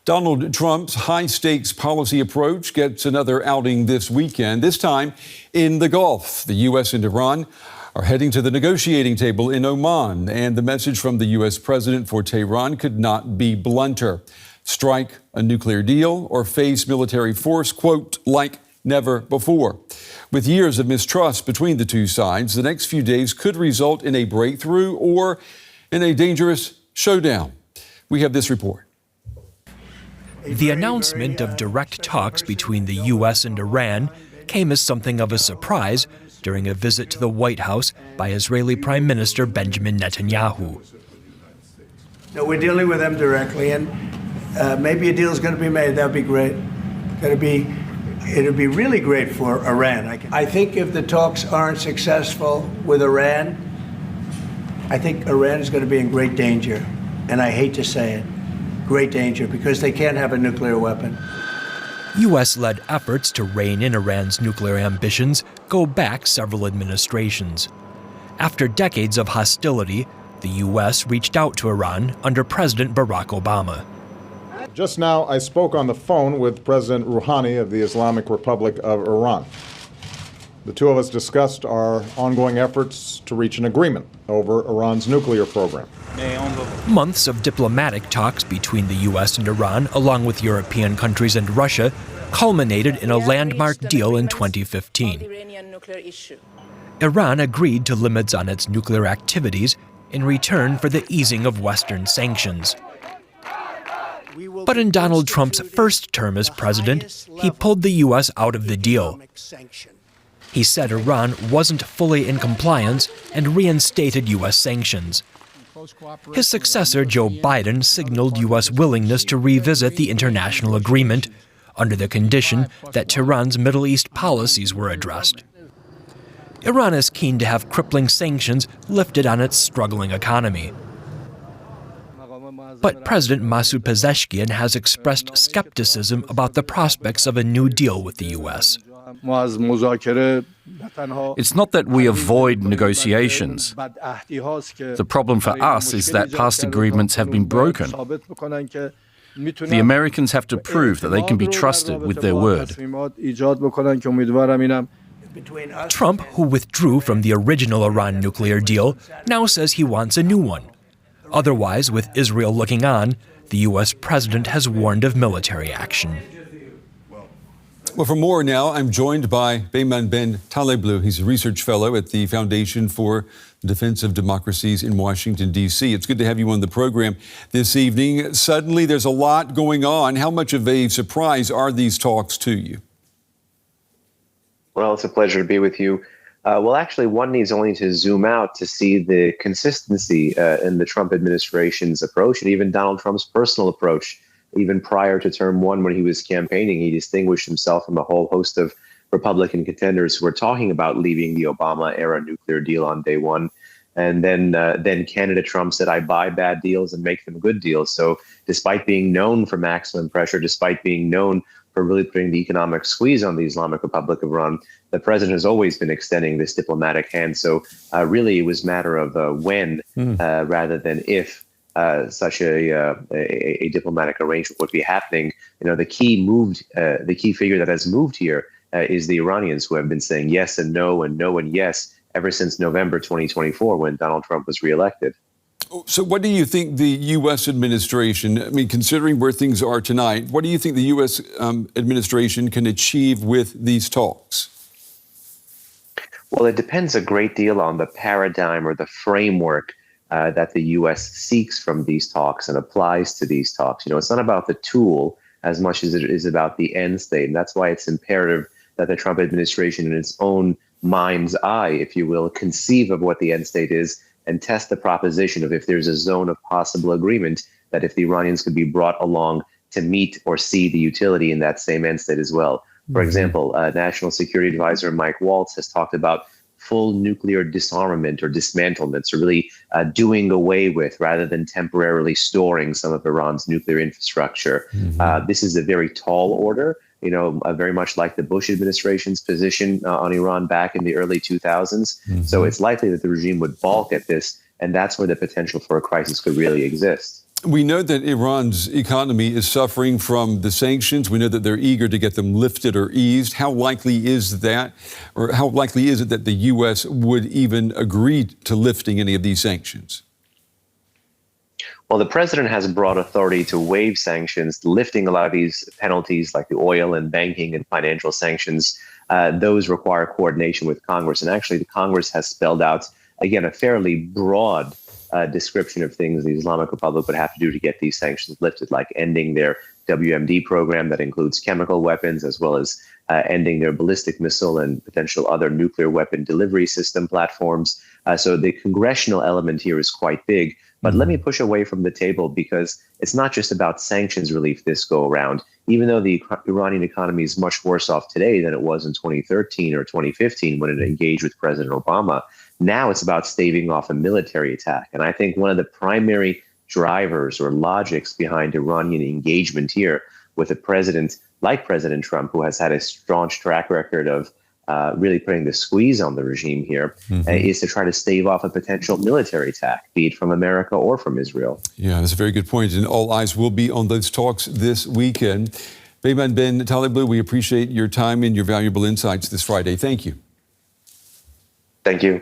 Donald Trump's high-stakes policy approach gets another outing this weekend, this time in the Gulf. The U.S. and Iran are heading to the negotiating table in Oman, and the message from the U.S. president for Tehran could not be blunter. Strike a nuclear deal or face military force, quote, like never before. With years of mistrust between the two sides, the next few days could result in a breakthrough or in a dangerous showdown. We have this report. The announcement of direct talks between the U.S. and Iran came as something of a surprise during a visit to the White House by Israeli Prime Minister Benjamin Netanyahu. No, we're dealing with them directly, and maybe a deal is going to be made. That would be great. It would be really great for Iran. I think if the talks aren't successful with Iran, I think Iran is going to be in great danger. And I hate to say it, great danger, because they can't have a nuclear weapon. U.S.-led efforts to rein in Iran's nuclear ambitions go back several administrations. After decades of hostility, the U.S. reached out to Iran under President Barack Obama. Just now, I spoke on the phone with President Rouhani of the Islamic Republic of Iran. The two of us discussed our ongoing efforts to reach an agreement over Iran's nuclear program. Months of diplomatic talks between the U.S. and Iran, along with European countries and Russia, culminated in a landmark deal in 2015. Iran agreed to limits on its nuclear activities in return for the easing of Western sanctions. But in Donald Trump's first term as president, he pulled the U.S. out of the deal. He said Iran wasn't fully in compliance and reinstated U.S. sanctions. His successor, Joe Biden, signaled U.S. willingness to revisit the international agreement under the condition that Tehran's Middle East policies were addressed. Iran is keen to have crippling sanctions lifted on its struggling economy. But President Masoud Pezeshkian has expressed skepticism about the prospects of a new deal with the U.S. It's not that we avoid negotiations. The problem for us is that past agreements have been broken. The Americans have to prove that they can be trusted with their word. Trump, who withdrew from the original Iran nuclear deal, now says he wants a new one. Otherwise, with Israel looking on, the U.S. president has warned of military action. Well, for more now, I'm joined by Beyman Ben Taleblu. He's a research fellow at the Foundation for the Defense of Democracies in Washington, D.C. It's good to have you on the program this evening. Suddenly, there's a lot going on. How much of a surprise are these talks to you? Well, it's a pleasure to be with you. Well, actually, one needs only to zoom out to see the consistency in the Trump administration's approach and even Donald Trump's personal approach. Even prior to term one, when he was campaigning, he distinguished himself from a whole host of Republican contenders who were talking about leaving the Obama-era nuclear deal on day one. And then candidate Trump said, I buy bad deals and make them good deals. So despite being known for maximum pressure, despite being known for really putting the economic squeeze on the Islamic Republic of Iran, the president has always been extending this diplomatic hand. So really, it was a matter of when rather than if such a diplomatic arrangement would be happening. You know, the key figure that has moved here is the Iranians, who have been saying yes and no and no and yes ever since November 2024, when Donald Trump was reelected. So what do you think the U.S. administration, I mean, considering where things are tonight, what do you think the U.S. administration can achieve with these talks? Well, it depends a great deal on the paradigm or the framework that the U.S. seeks from these talks and applies to these talks. You know, it's not about the tool as much as it is about the end state. And that's why it's imperative that the Trump administration, in its own mind's eye, if you will, conceive of what the end state is and test the proposition of if there's a zone of possible agreement, that if the Iranians could be brought along to meet or see the utility in that same end state as well. For example, National Security Advisor Mike Waltz has talked about full nuclear disarmament or dismantlement, so really doing away with rather than temporarily storing some of Iran's nuclear infrastructure. This is a very tall order, you know, very much like the Bush administration's position on Iran back in the early 2000s. So it's likely that the regime would balk at this, and that's where the potential for a crisis could really exist. We know that Iran's economy is suffering from the sanctions. We know that they're eager to get them lifted or eased. How likely is that, or how likely is it that the U.S. would even agree to lifting any of these sanctions? Well, the president has broad authority to waive sanctions, lifting a lot of these penalties like the oil and banking and financial sanctions. Those require coordination with Congress. And actually, the Congress has spelled out, again, a fairly broad description of things the Islamic Republic would have to do to get these sanctions lifted, like ending their WMD program that includes chemical weapons, as well as ending their ballistic missile and potential other nuclear weapon delivery system platforms. So the congressional element here is quite big. But let me push away from the table, because it's not just about sanctions relief this go around. Even though the Iranian economy is much worse off today than it was in 2013 or 2015 when it engaged with President Obama, now it's about staving off a military attack. And I think one of the primary drivers or logics behind Iranian engagement here with a president like President Trump, who has had a staunch track record of really putting the squeeze on the regime here, is to try to stave off a potential military attack, be it from America or from Israel. Yeah, that's a very good point. And all eyes will be on those talks this weekend. Beyman Ben Taliblu, we appreciate your time and your valuable insights this Friday. Thank you. Thank you.